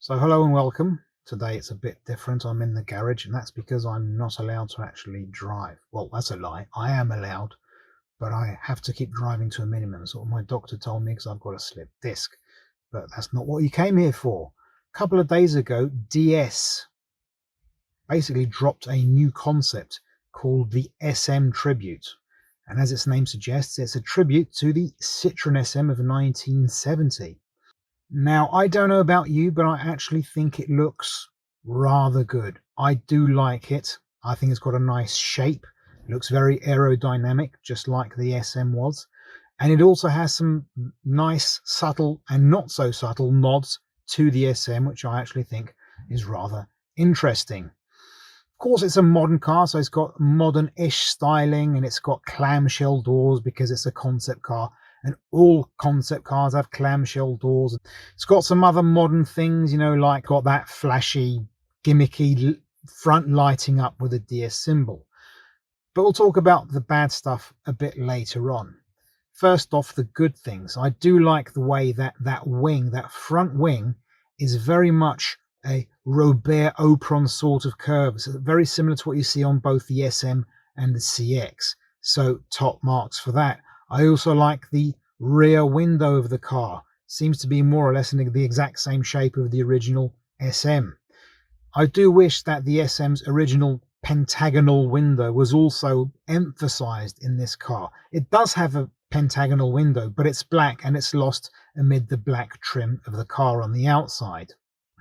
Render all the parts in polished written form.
So hello and welcome. Today it's a bit different. I'm in the garage and that's because I'm not allowed to actually drive. Well, that's a lie. I am allowed, but I have to keep driving to a minimum. So my doctor told me because I've got a slip disc. But that's not what you came here for. A couple of days ago, DS basically dropped a new concept called the SM Tribute. And as its name suggests, it's a tribute to the Citroën SM of 1970. Now, I don't know about you, but I actually think it looks rather good. I do like it. I think it's got a nice shape. It looks very aerodynamic, just like the SM was. And it also has some nice, subtle and not so subtle nods to the SM, which I actually think is rather interesting. Of course, it's a modern car, so it's got modern-ish styling and it's got clamshell doors because it's a concept car. And all concept cars have clamshell doors. It's got some other modern things, like got that flashy, gimmicky front lighting up with a DS symbol. But we'll talk about the bad stuff a bit later on. First off, the good things. I do like the way that that front wing, is very much a Robert Opron sort of curve. It's very similar to what you see on both the SM and the CX. So top marks for that. I also like the rear window of the car. Seems to be more or less in the exact same shape of the original SM. I do wish that the SM's original pentagonal window was also emphasized in this car. It does have a pentagonal window, but it's black and it's lost amid the black trim of the car on the outside.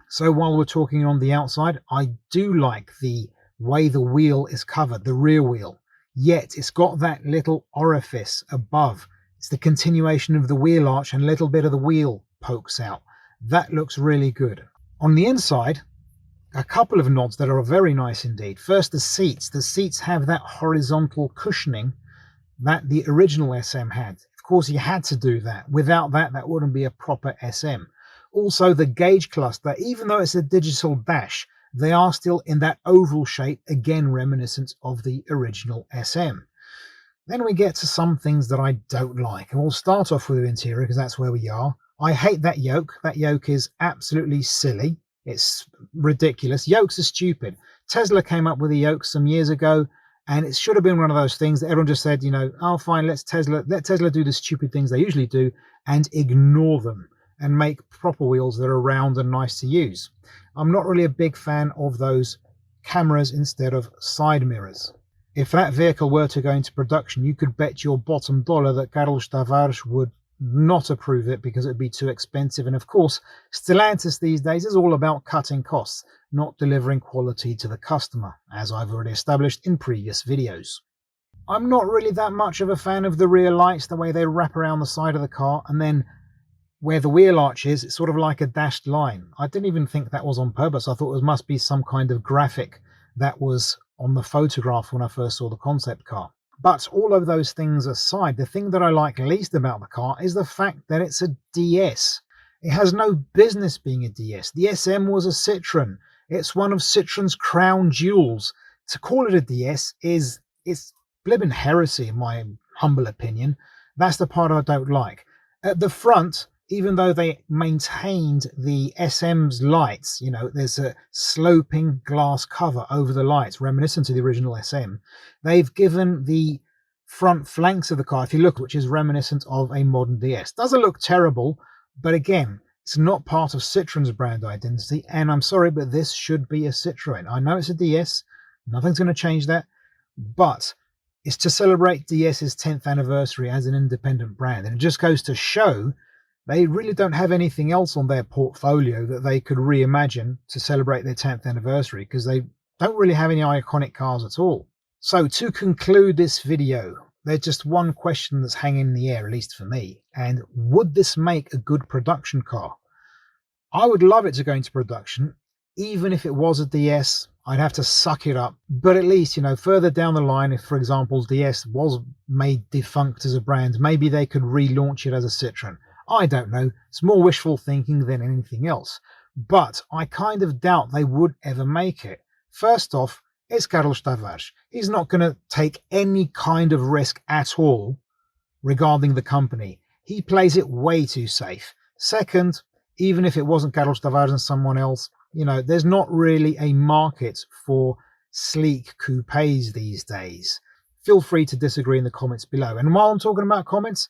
So while we're talking on the outside, I do like the way the wheel is covered, the rear wheel. Yet it's got that little orifice above. It's the continuation of the wheel arch and a little bit of the wheel pokes out. That looks really good. On the inside, a couple of nods that are very nice indeed. First, the seats. The seats have that horizontal cushioning that the original SM had. Of course, you had to do that. Without that, that wouldn't be a proper SM. Also, the gauge cluster, even though it's a digital dash, they are still in that oval shape, again reminiscent of the original SM. Then we get to some things that I don't like, and we'll start off with the interior because that's where we are. I hate that yoke. That yoke is absolutely silly. It's ridiculous. Yokes are stupid. Tesla came up with a yoke some years ago, and it should have been one of those things that everyone just said, oh fine, let Tesla do the stupid things they usually do and ignore them and make proper wheels that are round and nice to use. I'm not really a big fan of those cameras instead of side mirrors. If that vehicle were to go into production, you could bet your bottom dollar that Carlos Tavares would not approve it because it would be too expensive. And of course, Stellantis these days is all about cutting costs, not delivering quality to the customer, as I've already established in previous videos. I'm not really that much of a fan of the rear lights, the way they wrap around the side of the car, and then where the wheel arch is, it's sort of like a dashed line. I didn't even think that was on purpose. I thought it must be some kind of graphic that was on the photograph when I first saw the concept car. But all of those things aside, the thing that I like least about the car is the fact that it's a DS. It has no business being a DS. The SM was a Citroën. It's one of Citroën's crown jewels. To call it a DS it's blibbing heresy in my humble opinion. That's the part I don't like. At the front, even though they maintained the SM's lights, there's a sloping glass cover over the lights, reminiscent of the original SM. They've given the front flanks of the car, if you look, which is reminiscent of a modern DS. Doesn't look terrible, but again, it's not part of Citroën's brand identity, and I'm sorry, but this should be a Citroën. I know it's a DS, nothing's going to change that, but it's to celebrate DS's 10th anniversary as an independent brand, and it just goes to show they really don't have anything else on their portfolio that they could reimagine to celebrate their 10th anniversary, because they don't really have any iconic cars at all. So to conclude this video, there's just one question that's hanging in the air, at least for me, and would this make a good production car? I would love it to go into production. Even if it was a DS, I'd have to suck it up. But at least, further down the line, if, for example, DS was made defunct as a brand, maybe they could relaunch it as a Citroën. I don't know. It's more wishful thinking than anything else. But I kind of doubt they would ever make it. First off, it's Carlos Tavares. He's not going to take any kind of risk at all regarding the company. He plays it way too safe. Second, even if it wasn't Carlos Tavares and someone else, you know, there's not really a market for sleek coupes these days. Feel free to disagree in the comments below. And while I'm talking about comments,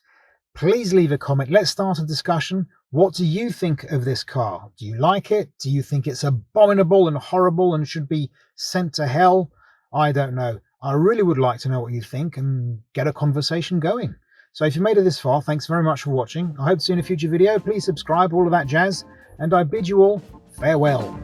please leave a comment. Let's start a discussion. What do you think of this car? Do you like it? Do you think it's abominable and horrible and should be sent to hell? I don't know. I really would like to know what you think and get a conversation going. So if you made it this far, thanks very much for watching. I hope to see you in a future video. Please subscribe, all of that jazz. And I bid you all farewell.